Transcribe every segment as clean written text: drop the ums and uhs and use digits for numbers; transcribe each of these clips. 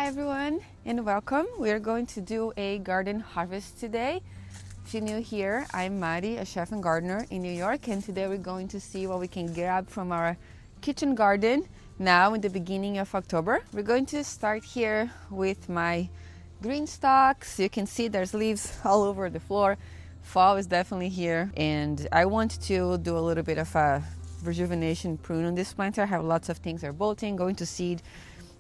Hi everyone and welcome. We are going to do a garden harvest today. If you're new here, I'm Mari, a chef and gardener in New York, and today we're going to see what we can grab from our kitchen garden now in the beginning of October. We're going to start here with my GreenStalks. You can see there's leaves all over the floor. Fall is definitely here, and I want to do a little bit of a rejuvenation prune on this planter. I have lots of things that are bolting, going to seed,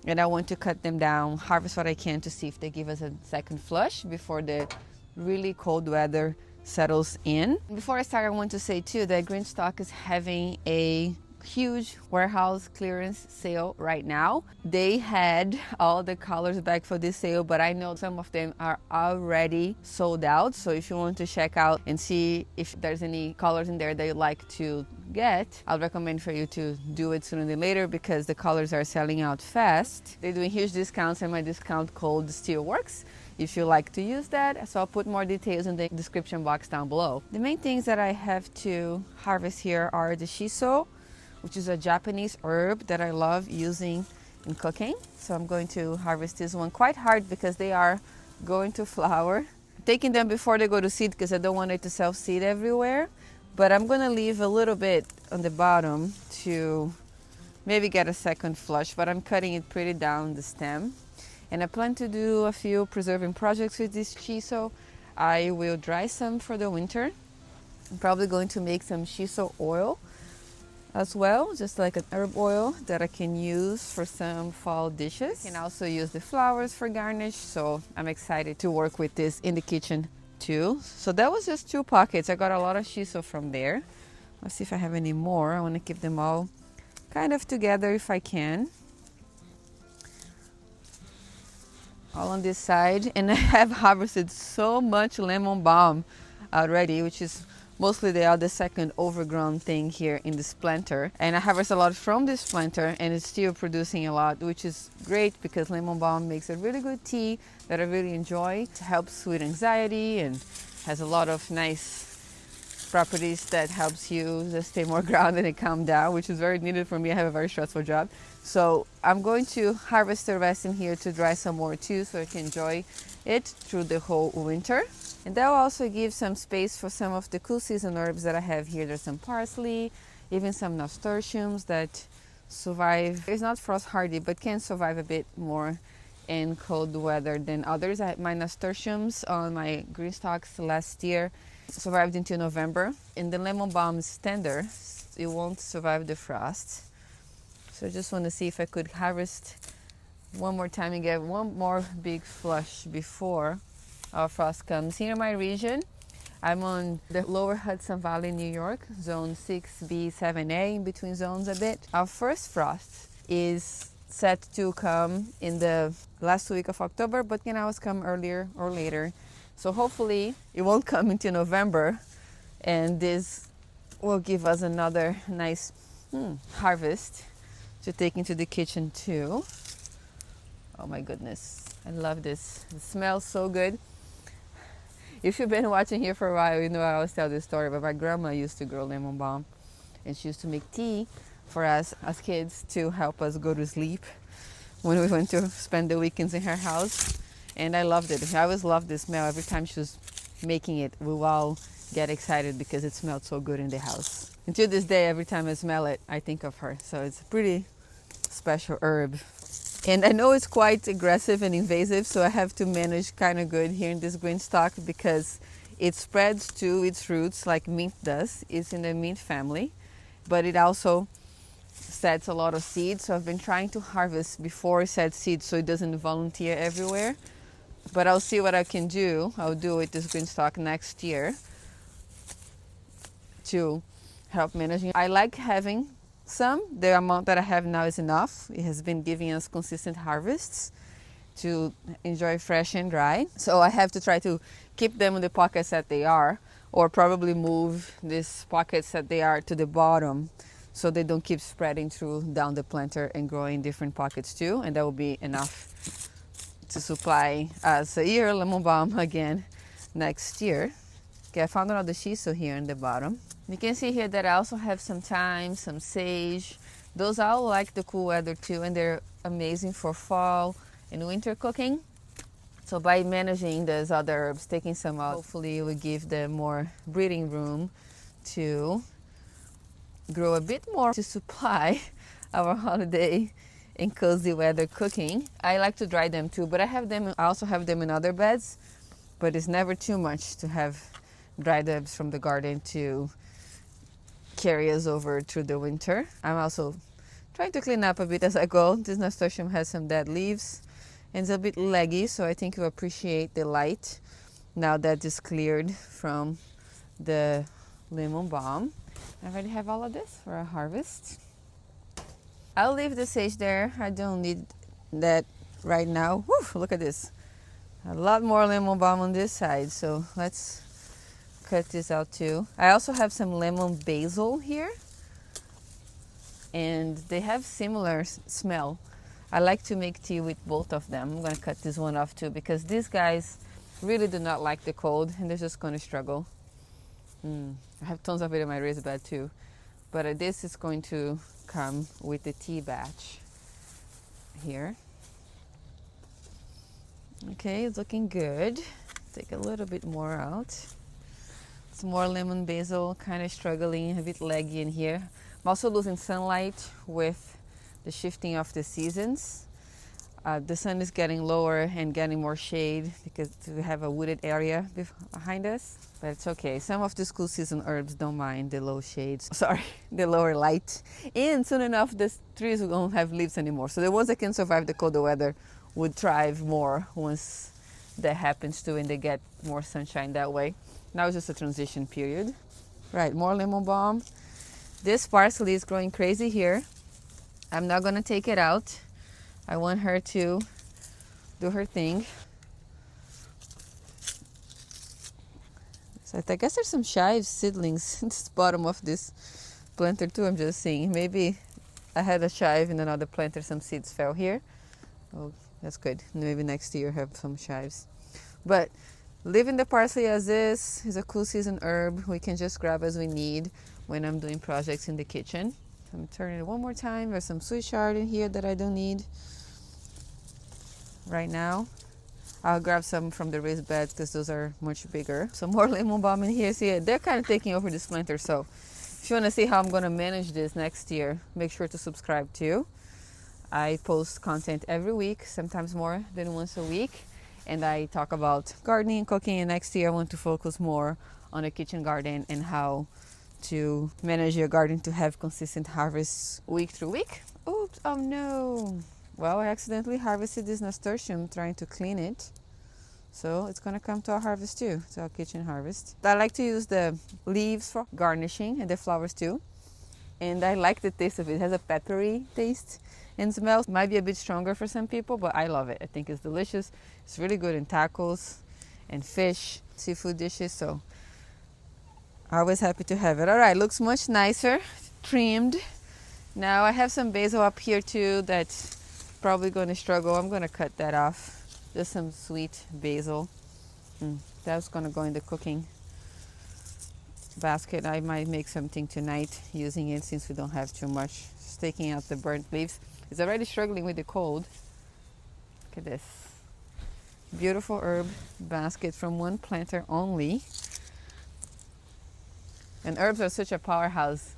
and I want to cut them down, harvest what I can to see if they give us a second flush before the really cold weather settles in. Before I start, I want to say too that GreenStalk is having a huge warehouse clearance sale right now. They had all the colors back for this sale, but I know some of them are already sold out. So if you want to check out and see if there's any colors in there that you'd like to get, I'll recommend for you to do it sooner than later because the colors are selling out fast. They're doing huge discounts, and my discount code still works if you like to use that. So I'll put more details in the description box down below. The main things that I have to harvest here are the shiso, which is a Japanese herb that I love using in cooking. So I'm going to harvest this one quite hard because they are going to flower. I'm taking them before they go to seed because I don't want it to self-seed everywhere. But I'm going to leave a little bit on the bottom to maybe get a second flush, but I'm cutting it pretty down the stem. And I plan to do a few preserving projects with this shiso. I will dry some for the winter. I'm probably going to make some shiso oil as well, just like an herb oil that I can use for some fall dishes. I can also use the flowers for garnish, so I'm excited to work with this in the kitchen too. So that was just 2 pockets. I got a lot of shiso from there. Let's see if I have any more. I want to keep them all kind of together if I can. All on this side, and I have harvested so much lemon balm already, which is mostly the other second overgrown thing here in this planter. And I harvest a lot from this planter, and it's still producing a lot, which is great because lemon balm makes a really good tea that I really enjoy. It helps with anxiety and has a lot of nice properties that helps you just stay more grounded and calm down, which is very needed for me. I have a very stressful job. So I'm going to harvest the rest in here to dry some more too, so I can enjoy it through the whole winter. And that will also give some space for some of the cool season herbs that I have here. There's some parsley, even some nasturtiums that survive. It's not frost hardy, but can survive a bit more in cold weather than others. I had my nasturtiums on my GreenStalks last year survived until November. And the lemon balm is tender, it won't survive the frost. So I just want to see if I could harvest one more time and get one more big flush before our frost comes. Here in my region, I'm on the lower Hudson Valley, New York, zone 6B, 7A, in between zones a bit. Our first frost is set to come in the last week of October, but can always come earlier or later. So hopefully it won't come until November, and this will give us another nice harvest to take into the kitchen too. Oh my goodness, I love this. It smells so good. If you've been watching here for a while, you know I always tell this story, but my grandma used to grow lemon balm, and she used to make tea for us as kids to help us go to sleep when we went to spend the weekends in her house. And I loved it. I always loved the smell. Every time she was making it, we all get excited because it smelled so good in the house. Until this day, every time I smell it, I think of her. So it's a pretty special herb. And I know it's quite aggressive and invasive, so I have to manage kind of good here in this GreenStalk because it spreads to its roots like mint does. It's in the mint family, but it also sets a lot of seeds. So I've been trying to harvest before it sets seeds so it doesn't volunteer everywhere. But I'll see what I can do. I'll do with this GreenStalk next year to help managing. I like having some. The amount that I have now is enough. It has been giving us consistent harvests to enjoy fresh and dry. So I have to try to keep them in the pockets that they are, or probably move these pockets that they are to the bottom so they don't keep spreading through down the planter and growing in different pockets too. And that will be enough to supply us a year lemon balm again next year. Okay, I found another shiso here in the bottom. You can see here that I also have some thyme, some sage. Those all like the cool weather too, and they're amazing for fall in winter cooking. So by managing those other herbs, taking some out, hopefully it will give them more breathing room to grow a bit more to supply our holiday and cozy weather cooking. I like to dry them too, but I also have them in other beds, but it's never too much to have dried herbs from the garden to carry us over through the winter. I'm also trying to clean up a bit as I go. This nasturtium has some dead leaves and it's a bit leggy, so I think you'll appreciate the light now that it's cleared from the lemon balm. I already have all of this for a harvest. I'll leave the sage there. I don't need that right now. Whew, look at this. A lot more lemon balm on this side, so let's cut this out too. I also have some lemon basil here, and they have similar smell. I like to make tea with both of them. I'm gonna cut this one off too because these guys really do not like the cold and they're just gonna struggle. I have tons of it in my raised bed too, but this is going to come with the tea batch here. Okay, it's looking good. Take a little bit more out. Some more lemon basil, kind of struggling, a bit leggy in here. I'm also losing sunlight with the shifting of the seasons. The sun is getting lower and getting more shade because we have a wooded area behind us, but it's okay. Some of the cool season herbs don't mind the low shades, the lower light. And soon enough, the trees won't have leaves anymore. So the ones that can survive the colder weather would thrive more once that happens too and they get more sunshine that way. Now it's just a transition period. Right, more lemon balm. This parsley is growing crazy here. I'm not gonna take it out. I want her to do her thing. So I guess there's some chives seedlings in the bottom of this planter too. I'm just seeing. Maybe I had a chive in another planter. Some seeds fell here. Oh, that's good. Maybe next year have some chives. But leaving the parsley as is a cool season herb. We can just grab as we need when I'm doing projects in the kitchen. I'm turning it one more time. There's some sweet chard in here that I don't need right now. I'll grab some from the raised beds because those are much bigger. Some more lemon balm in here. See, they're kind of taking over this planter. So if you want to see how I'm going to manage this next year, make sure to subscribe too. I post content every week, sometimes more than once a week. And I talk about gardening and cooking. And next year I want to focus more on a kitchen garden and how to manage your garden to have consistent harvests week through week. Oops, oh no. Well, I accidentally harvested this nasturtium trying to clean it. So it's gonna come to our harvest too, to our kitchen harvest. I like to use the leaves for garnishing and the flowers too. And I like the taste of it. It has a peppery taste and smell. It might be a bit stronger for some people, but I love it. I think it's delicious. It's really good in tacos and fish, seafood dishes. So always happy to have it. All right, looks much nicer, trimmed. Now I have some basil up here too that's probably going to struggle. I'm going to cut that off. Just some sweet basil. That's going to go in the cooking basket. I might make something tonight using it since we don't have too much. Just taking out the burnt leaves. It's already struggling with the cold. Look at this. Beautiful herb basket from one planter only. And herbs are such a powerhouse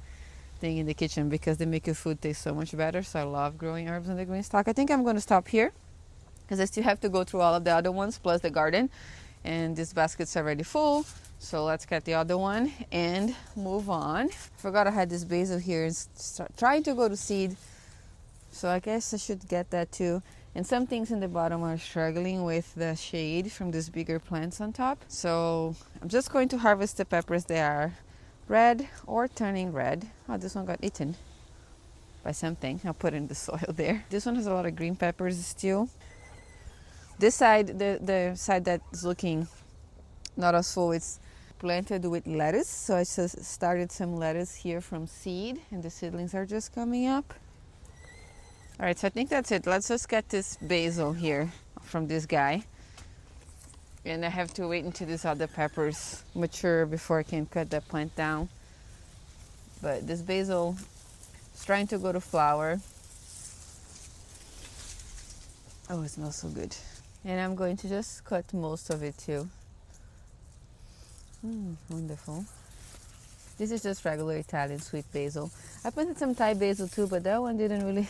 thing in the kitchen because they make your food taste so much better. So I love growing herbs in the GreenStalk. I think I'm going to stop here because I still have to go through all of the other ones plus the garden, and this basket's already full. So let's get the other one and move on. Forgot I had this basil here and trying to go to seed, so I guess I should get that too. And some things in the bottom are struggling with the shade from these bigger plants on top. So I'm just going to harvest the peppers. They are red or turning red. Oh, this one got eaten by something. I'll put it in the soil there. This one has a lot of green peppers still. This side, the side that's looking not as full, it's planted with lettuce. So I just started some lettuce here from seed and the seedlings are just coming up. All right, so I think that's it. Let's just get this basil here from this guy. And I have to wait until these other peppers mature before I can cut that plant down. But this basil is trying to go to flower. Oh, it smells so good. And I'm going to just cut most of it too. Wonderful. This is just regular Italian sweet basil. I planted some Thai basil too, but that one didn't really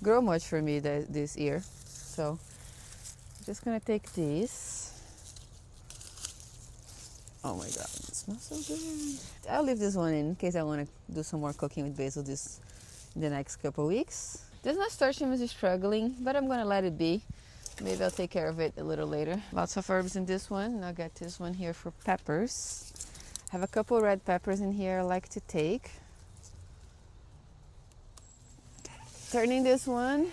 grow much for me this year. So I'm just gonna take this. Oh my god, it smells so good. I'll leave this one in case I want to do some more cooking with basil in the next couple weeks. This nasturtium is struggling, but I'm gonna let it be. Maybe I'll take care of it a little later. Lots of herbs in this one. I'll get this one here for peppers. I have a couple red peppers in here I like to take. Turning this one,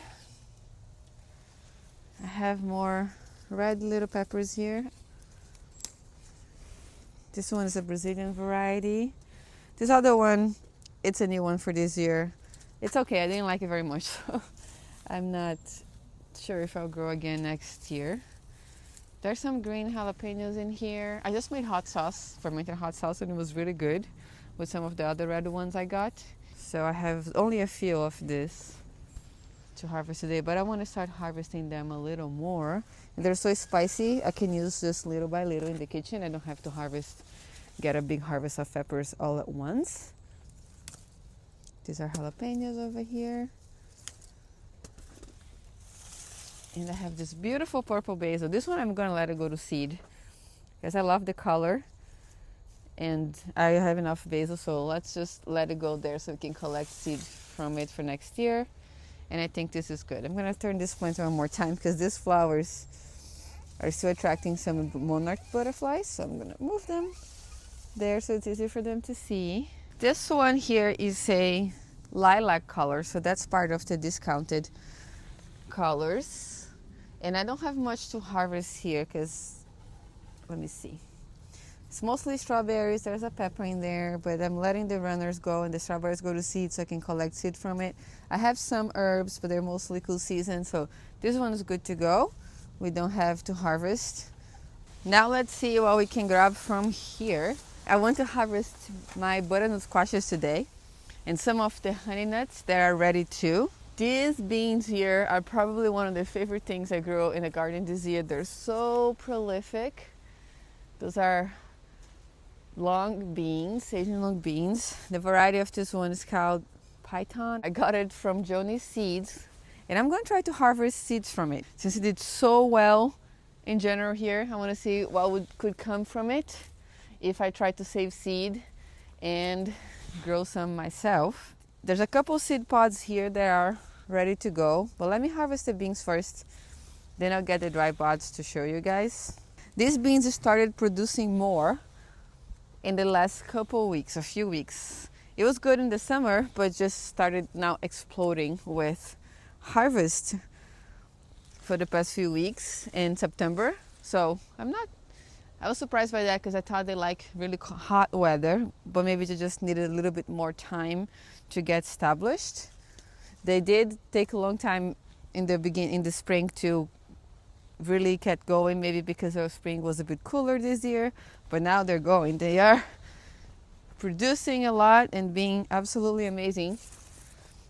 I have more red little peppers here. This one is a Brazilian variety. This other one, it's a new one for this year. It's okay, I didn't like it very much, so I'm not sure if I'll grow again next year. There's some green jalapenos in here. I just made hot sauce, fermented hot sauce, and it was really good with some of the other red ones I got. So I have only a few of this to harvest today, but I want to start harvesting them a little more. And they're so spicy, I can use this little by little in the kitchen. I don't have to get a big harvest of peppers all at once. These are jalapenos over here. And I have this beautiful purple basil. This one I'm going to let it go to seed because I love the color and I have enough basil, so let's just let it go there so we can collect seed from it for next year. And I think this is good. I'm going to turn this plant one more time because these flowers are still attracting some monarch butterflies, so I'm going to move them there so it's easier for them to see. This one here is a lilac color, so that's part of the discounted colors. And I don't have much to harvest here because, let me see. It's mostly strawberries. There's a pepper in there, but I'm letting the runners go and the strawberries go to seed so I can collect seed from it. I have some herbs, but they're mostly cool season, so this one is good to go. We don't have to harvest. Now let's see what we can grab from here. I want to harvest my butternut squashes today and some of the honey nuts that are ready too. These beans here are probably one of the favorite things I grow in the garden this year. They're so prolific. Those are long beans, Asian long beans. The variety of this one is called Python. I got it from Joni's Seeds, and I'm going to try to harvest seeds from it. Since it did so well in general here, I want to see what could come from it if I try to save seed and grow some myself. There's a couple seed pods here that are ready to go, but let me harvest the beans first, then I'll get the dry pods to show you guys. These beans started producing more in the last couple weeks, a few weeks. It was good in the summer, but just started now exploding with harvest for the past few weeks in September. So I was surprised by that because I thought they like really hot weather, but maybe they just needed a little bit more time to get established. They did take a long time in the spring to really get going, maybe because our spring was a bit cooler this year, but now they're going. They are producing a lot and being absolutely amazing.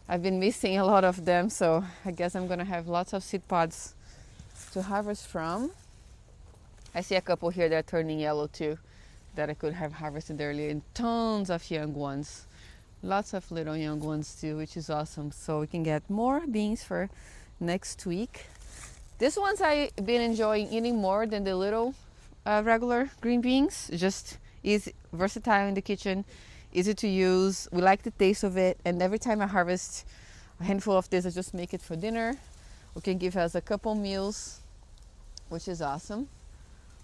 I've been missing a lot of them, so I guess I'm gonna have lots of seed pods to harvest from. I see a couple here that are turning yellow too that I could have harvested earlier, and tons of young ones. Lots of little young ones too, which is awesome. So we can get more beans for next week. These ones I've been enjoying eating more than the little regular green beans. Just is versatile in the kitchen, easy to use. We like the taste of it, and every time I harvest a handful of this, I just make it for dinner. We can give us a couple meals, which is awesome.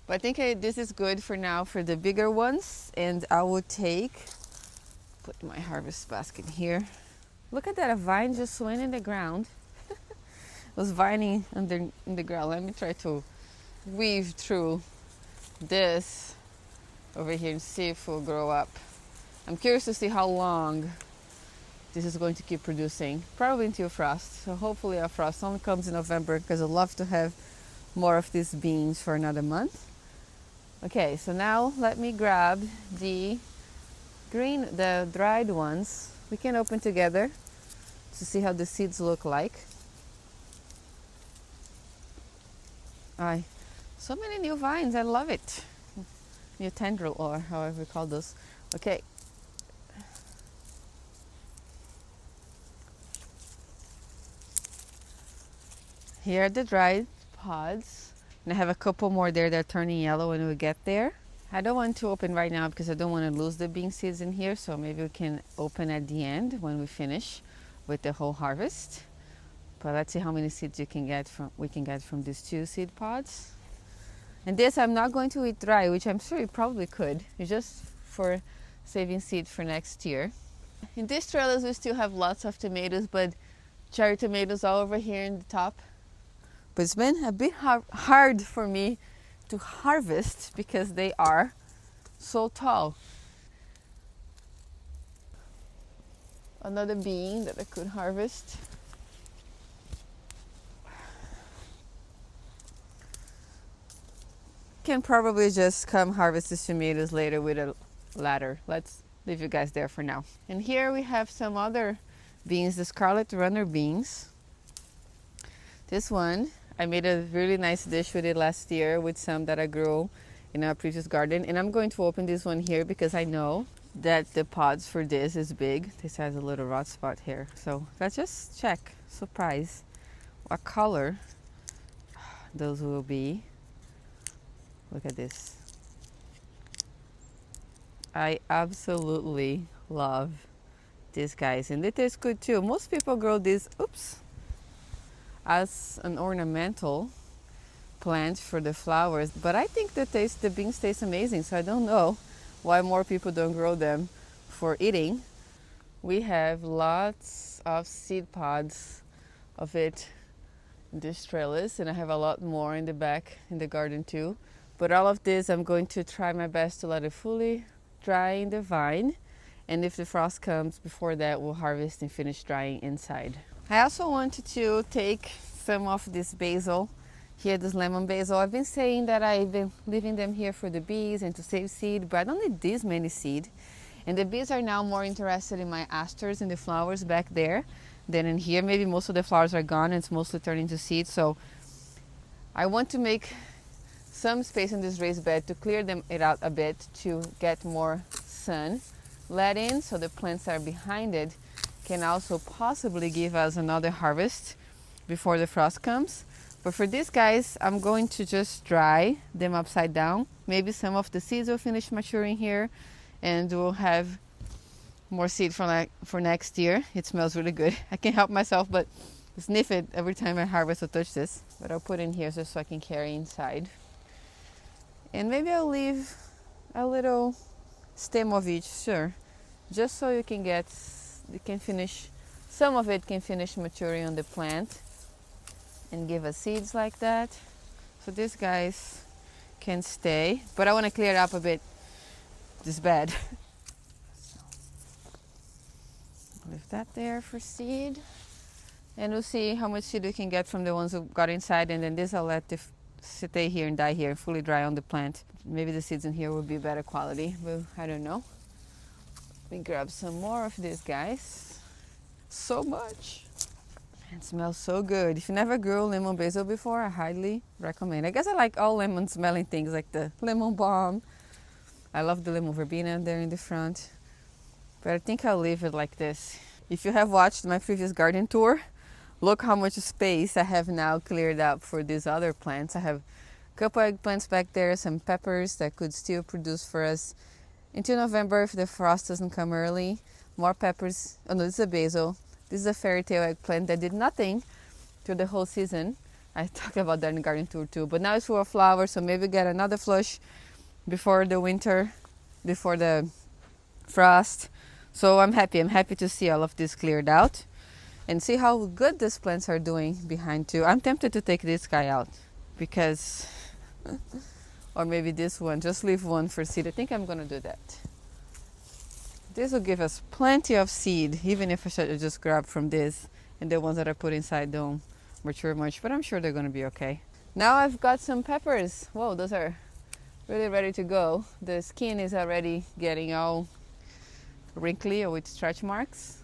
But I think this is good for now for the bigger ones, and I will put my harvest basket here. Look at that, a vine just went in the ground. It was vining in the ground. Let me try to weave through this over here and see if it will grow up. I'm curious to see how long this is going to keep producing. Probably until frost. So hopefully our frost only comes in November because I'd love to have more of these beans for another month. Okay, so now let me grab the dried ones. We can open together to see how the seeds look like. I so many new vines. I love it. New tendril, or however we call those. Okay. Here are the dried pods. And I have a couple more there that are turning yellow when we get there. I don't want to open right now because I don't want to lose the bean seeds in here. So maybe we can open at the end when we finish with the whole harvest. But let's see how many seeds we can get from these 2 seed pods. And this I'm not going to eat dry, which I'm sure you probably could. It's just for saving seed for next year. In these trellis we still have lots of tomatoes, but cherry tomatoes all over here in the top. But it's been a bit hard for me to harvest because they are so tall. Another bean that I could harvest. Can probably just come harvest the tomatoes later with a ladder. Let's leave you guys there for now. And here we have some other beans, the scarlet runner beans. This one, I made a really nice dish with it last year with some that I grew in our previous garden. And I'm going to open this one here because I know that the pods for this is big. This has a little rot spot here. So let's just check, surprise, what color those will be. Look at this. I absolutely love these guys, and they taste good too. Most people grow these, as an ornamental plant for the flowers, but I think the beans taste amazing, so I don't know why more people don't grow them for eating. We have lots of seed pods of it in this trellis, and I have a lot more in the back in the garden too. But all of this, I'm going to try my best to let it fully dry in the vine. And if the frost comes before that, we'll harvest and finish drying inside. I also wanted to take some of this basil here, this lemon basil. I've been saying that I've been leaving them here for the bees and to save seed, but I don't need this many seed. And the bees are now more interested in my asters and the flowers back there than in here. Maybe most of the flowers are gone and it's mostly turning to seed. So I want to make some space in this raised bed to clear it out a bit to get more sun let in, so the plants that are behind it can also possibly give us another harvest before the frost comes. But for these guys, I'm going to just dry them upside down. Maybe some of the seeds will finish maturing here and we'll have more seed for next year. It smells really good. I can't help myself but sniff it every time I harvest or touch this. But I'll put it in here just so I can carry inside. And maybe I'll leave a little stem of each, sure, just so you can finish, some of it can finish maturing on the plant and give us seeds like that. So these guys can stay, but I want to clear it up a bit, this bed. Leave that there for seed. And we'll see how much seed we can get from the ones who got inside, and then this I'll let stay here and die here, fully dry on the plant. Maybe the seeds in here will be better quality, but I don't know. Let me grab some more of these guys. So much. It smells so good. If you never grew lemon basil before, I highly recommend. I guess I like all lemon smelling things, like the lemon balm. I love the lemon verbena there in the front. But I think I'll leave it like this. If you have watched my previous garden tour, look how much space I have now cleared up for these other plants. I have a couple eggplants back there, some peppers that could still produce for us until November if the frost doesn't come early. More peppers. Oh no, this is a basil. This is a fairy tale eggplant that did nothing through the whole season. I talked about that in the garden tour too. But now it's full of flowers, so maybe get another flush before the winter, before the frost. So I'm happy to see all of this cleared out. And see how good these plants are doing behind too. I'm tempted to take this guy out because, or maybe this one, just leave one for seed. I think I'm gonna do that. This will give us plenty of seed, even if I should just grab from this and the ones that I put inside don't mature much, but I'm sure they're gonna be okay. Now I've got some peppers. Whoa, those are really ready to go. The skin is already getting all wrinkly or with stretch marks.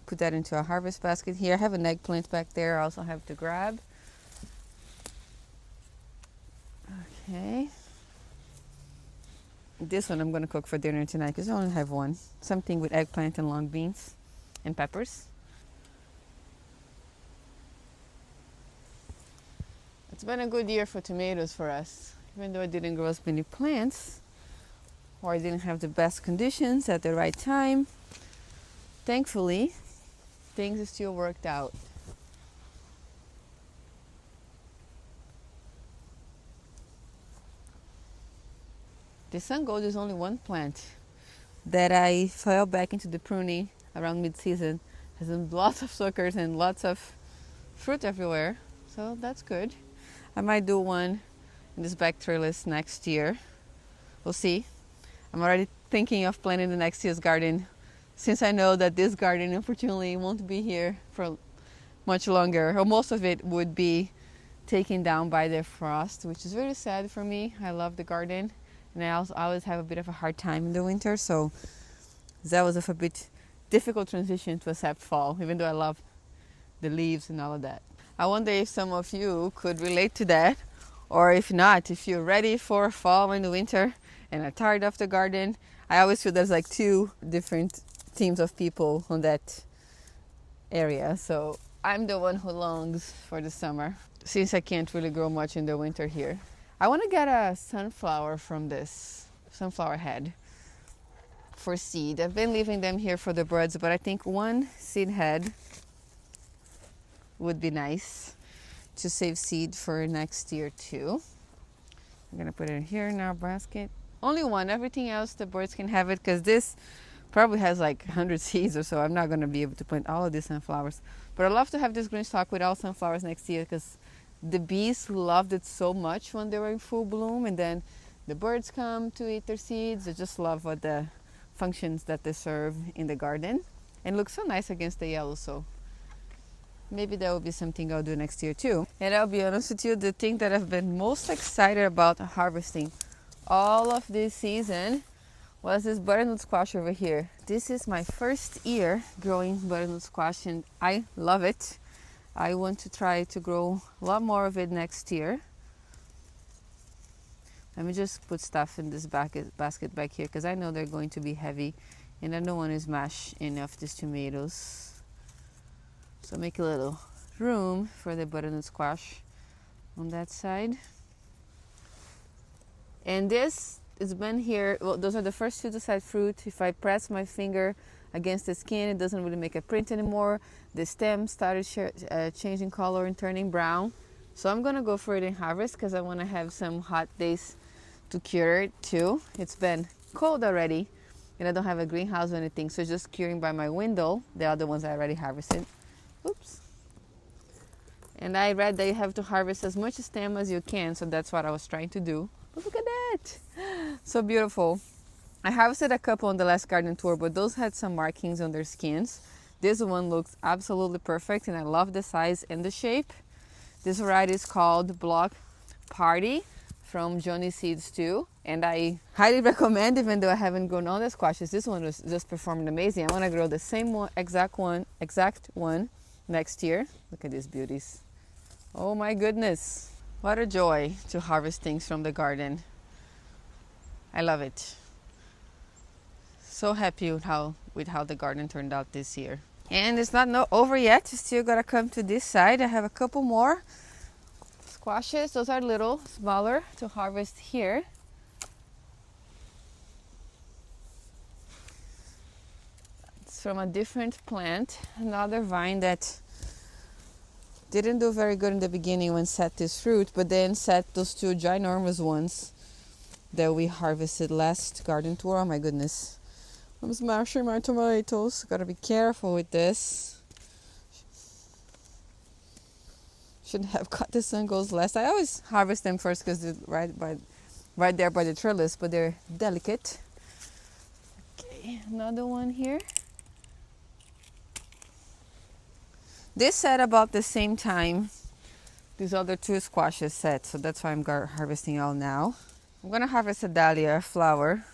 Put that into a harvest basket here. I have an eggplant back there I also have to grab. Okay. This one I'm going to cook for dinner tonight because I only have one. Something with eggplant and long beans and peppers. It's been a good year for tomatoes for us. Even though I didn't grow as many plants or I didn't have the best conditions at the right time, thankfully, things still worked out. The sun gold is only one plant that I fell back into the pruning around mid-season. Has lots of suckers and lots of fruit everywhere, so that's good. I might do one in this back trellis next year. We'll see. I'm already thinking of planting the next year's garden since I know that this garden unfortunately won't be here for much longer, or most of it would be taken down by the frost, which is very sad for me. I love the garden and I always have a bit of a hard time in the winter, so that was a bit difficult transition to accept fall, even though I love the leaves and all of that. I wonder if some of you could relate to that, or if not, if you're ready for fall and winter and are tired of the garden. I always feel there's like two different teams of people on that area, so I'm the one who longs for the summer since I can't really grow much in the winter here. I want to get a sunflower from this sunflower head for seed. I've been leaving them here for the birds, but I think one seed head would be nice to save seed for next year too. I'm gonna put it here in our basket. Only one, everything else the birds can have it because this probably has like 100 seeds or so. I'm not gonna be able to plant all of these sunflowers, but I'd love to have this GreenStalk with all sunflowers next year because the bees loved it so much when they were in full bloom, and then the birds come to eat their seeds. I just love what the functions that they serve in the garden, and looks so nice against the yellow, so maybe that will be something I'll do next year too. And I'll be honest with you, the thing that I've been most excited about harvesting all of this season was this butternut squash over here. This is my first year growing butternut squash and I love it. I want to try to grow a lot more of it next year. Let me just put stuff in this basket back here because I know they're going to be heavy and I don't want to smash any of these tomatoes. So make a little room for the butternut squash on that side. And this has been here, well, those are the first two to set fruit. If I press my finger against the skin, it doesn't really make a print anymore. The stem started changing color and turning brown. So I'm gonna go for it and harvest because I want to have some hot days to cure it too. It's been cold already and I don't have a greenhouse or anything, so it's just curing by my window. The other ones I already harvested. Oops. And I read that you have to harvest as much stem as you can, so that's what I was trying to do. But look at that, so beautiful. I harvested a couple on the last garden tour, but those had some markings on their skins. This one looks absolutely perfect and I love the size and the shape. This variety is called Block Party from Johnny Seeds too, and I highly recommend, even though I haven't grown all the squashes. This one was just performing amazing. I want to grow the same one, exact one next year. Look at these beauties. Oh my goodness, what a joy to harvest things from the garden. I love it. So happy with how the garden turned out this year. And it's not over yet. Still gotta come to this side. I have a couple more squashes. Those are little smaller to harvest here. It's from a different plant, another vine that didn't do very good in the beginning when set this fruit, but then set those two ginormous ones that we harvested last garden tour. Oh my goodness, I'm smashing my tomatoes. Gotta be careful with this. Shouldn't have cut the sun goes last. I always harvest them first because they're right there by the trellis, but they're delicate. Okay, another one here. This set about the same time these other two squashes set, so that's why I'm harvesting all now. I'm gonna harvest a dahlia flower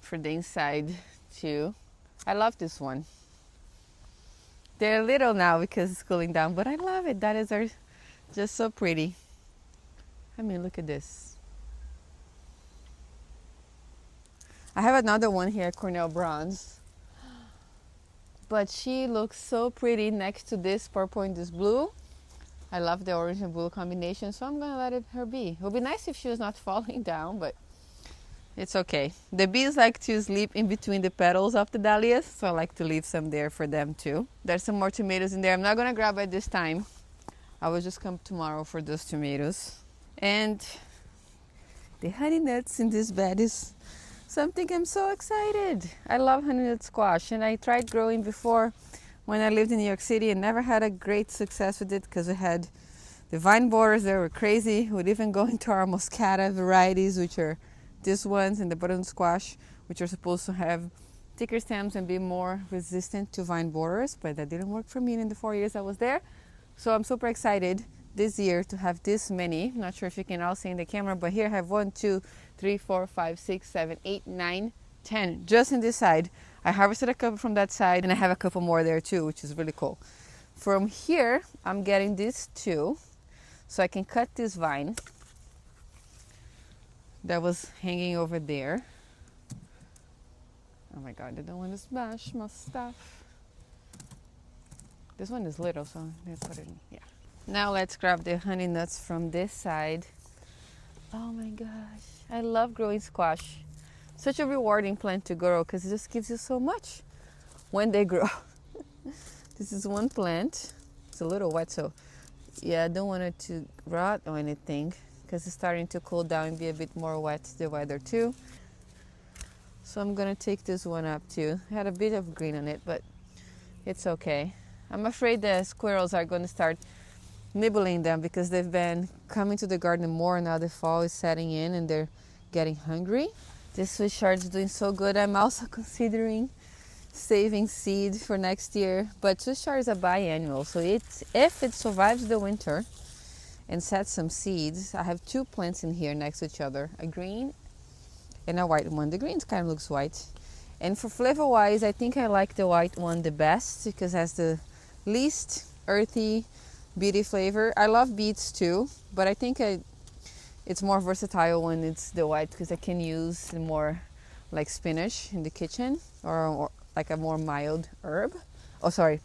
for the inside too. I love this one. They're little now because it's cooling down, but I love it. Dahlias are just so pretty. I mean, look at this. I have another one here, Cornell Bronze. But she looks so pretty next to this purple and this blue. I love the orange and blue combination, so I'm gonna let her be. It would be nice if she was not falling down, but it's okay. The bees like to sleep in between the petals of the dahlias, so I like to leave some there for them too. There's some more tomatoes in there. I'm not gonna grab it this time. I will just come tomorrow for those tomatoes. And the honey nuts in this bed is something I'm so excited. I love honey nut squash, and I tried growing before when I lived in New York City and never had a great success with it because we had the vine borders that were crazy. We'd even go into our moscata varieties, which are these ones, and the button squash, which are supposed to have thicker stems and be more resistant to vine borers, but that didn't work for me in the 4 years I was there. So I'm super excited this year to have this many. I'm not sure if you can all see in the camera, but here I have 1, 2, 3, 4, 5, 6, 7, 8, 9, 10 just in this side. I harvested a couple from that side, and I have a couple more there too, which is really cool. From here, I'm getting these two, so I can cut this vine that was hanging over there. Oh my God, I don't want to smash my stuff. This one is little, so let's put it in. Yeah. Now let's grab the honey nuts from this side. Oh my gosh, I love growing squash. Such a rewarding plant to grow because it just gives you so much when they grow. This is one plant. It's a little wet, so yeah, I don't want it to rot or anything because it's starting to cool down and be a bit more wet, the weather too. So I'm gonna take this one up too. It had a bit of green on it, but it's okay. I'm afraid the squirrels are gonna start nibbling them because they've been coming to the garden more now. The fall is setting in and they're getting hungry. This Swiss chard is doing so good. I'm also considering saving seed for next year, but Swiss chard is a biannual, so if it survives the winter and sets some seeds. I have two plants in here next to each other, a green and a white one. The green kind of looks white, and for flavor wise I think I like the white one the best because it has the least earthy beety flavor. I love beets too, but I think it's more versatile when it's the white because I can use more like spinach in the kitchen or like a more mild herb. Oh, sorry,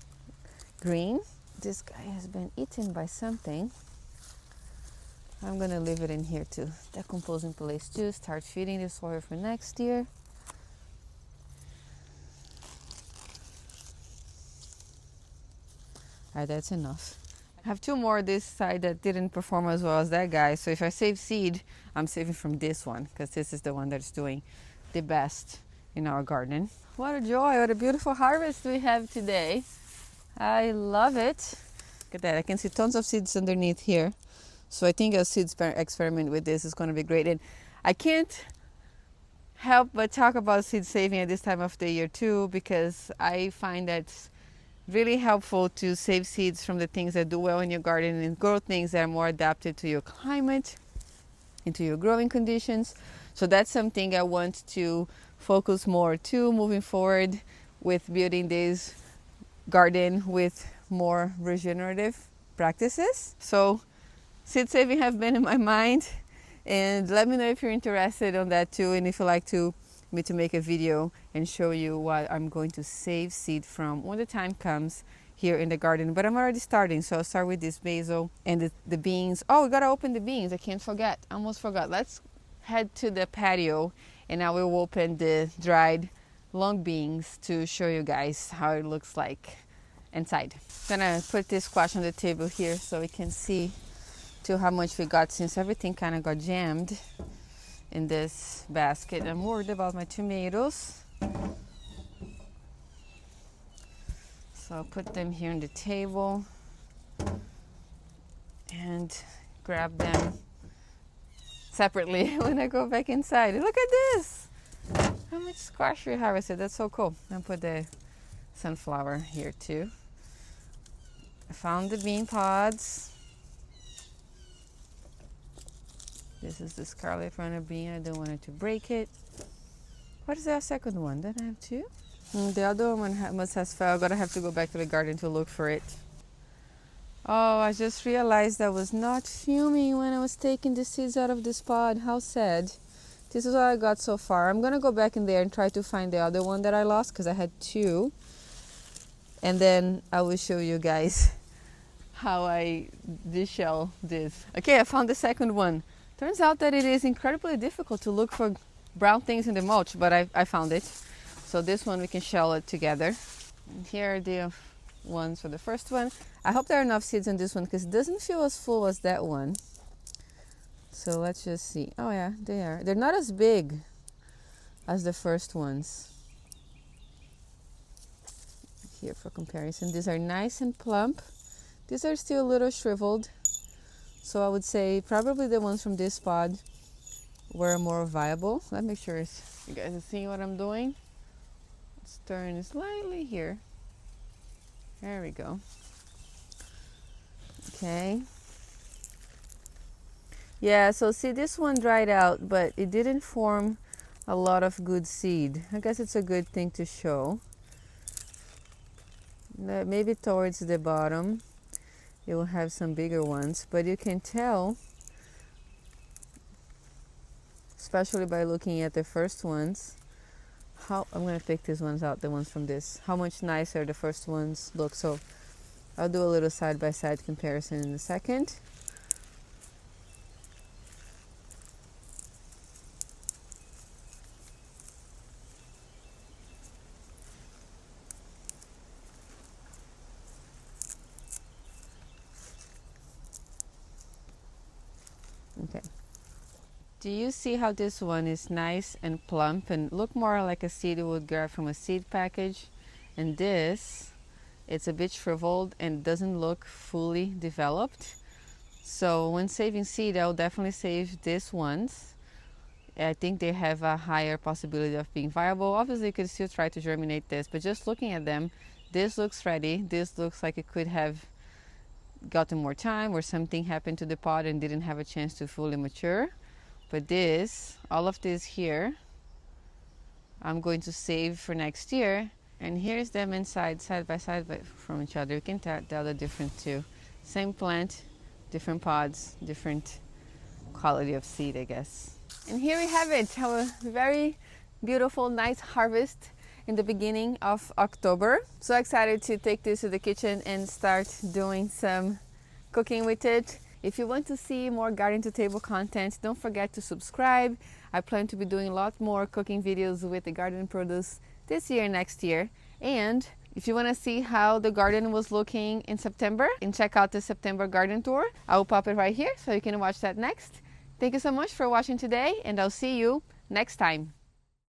green. This guy has been eaten by something. I'm gonna leave it in here to decompose in place too. Start feeding the soil for next year. Alright, that's enough. I have two more this side that didn't perform as well as that guy. So if I save seed, I'm saving from this one because this is the one that's doing the best in our garden. What a joy, what a beautiful harvest we have today. I love it. Look at that, I can see tons of seeds underneath here. So I think a seed experiment with this is going to be great. And I can't help but talk about seed saving at this time of the year too, because I find that really helpful to save seeds from the things that do well in your garden and grow things that are more adapted to your climate and to your growing conditions. So that's something I want to focus more to moving forward with building this garden with more regenerative practices. So seed saving have been in my mind, and let me know if you're interested on that too, and if you'd like me to make a video and show you what I'm going to save seed from when the time comes here in the garden. But I'm already starting, so I'll start with this basil and the beans. Oh, we gotta open the beans. I can't forget. I almost forgot. Let's head to the patio and I will open the dried long beans to show you guys how it looks like inside. I'm gonna put this squash on the table here so we can see to how much we got, since everything kind of got jammed in this basket. I'm worried about my tomatoes, so I'll put them here on the table and grab them separately when I go back inside. Look at this, how much squash we harvested. That's so cool. I'll put the sunflower here too. I found the bean pods. This is the scarlet runner bean. I don't want it to break it. What is that second one? Did I have two? The other one must have fell. I'm gonna have to go back to the garden to look for it. Oh, I just realized I was not filming when I was taking the seeds out of this pod. How sad. This is what I got so far. I'm gonna go back in there and try to find the other one that I lost because I had two. And then I will show you guys how I deshell this. Okay, I found the second one. Turns out that it is incredibly difficult to look for brown things in the mulch, but I found it. So this one we can shell it together. And here are the ones for the first one. I hope there are enough seeds in this one because it doesn't feel as full as that one. So let's just see. Oh yeah, they are. They're not as big as the first ones. Here for comparison, these are nice and plump. These are still a little shriveled. So I would say probably the ones from this pod were more viable. Let me make sure you guys are seeing what I'm doing. Let's turn slightly here. There we go. Okay. Yeah, so see, this one dried out, but it didn't form a lot of good seed. I guess it's a good thing to show. Maybe towards the bottom it will have some bigger ones, but you can tell, especially by looking at the first ones, how I'm gonna pick these ones out, the ones from this, how much nicer the first ones look. So I'll do a little side-by-side comparison in a second. Okay. Do you see how this one is nice and plump and look more like a seed you would grab from a seed package? And this, it's a bit shriveled and doesn't look fully developed. So when saving seed, I'll definitely save these ones. I think they have a higher possibility of being viable. Obviously, you could still try to germinate this, but just looking at them, this looks ready. This looks like it could have gotten more time or something happened to the pod and didn't have a chance to fully mature. But this, all of this here, I'm going to save for next year. And here's them inside, side by side from each other. You can tell the difference too. Same plant, different pods, different quality of seed, I guess. And here we have it, our very beautiful, nice harvest in the beginning of October. So excited to take this to the kitchen and start doing some cooking with it. If you want to see more garden to table content, don't forget to subscribe. I plan to be doing a lot more cooking videos with the garden produce this year and next year. And if you want to see how the garden was looking in September and check out the September garden tour, I will pop it right here so you can watch that next. Thank you so much for watching today, and I'll see you next time.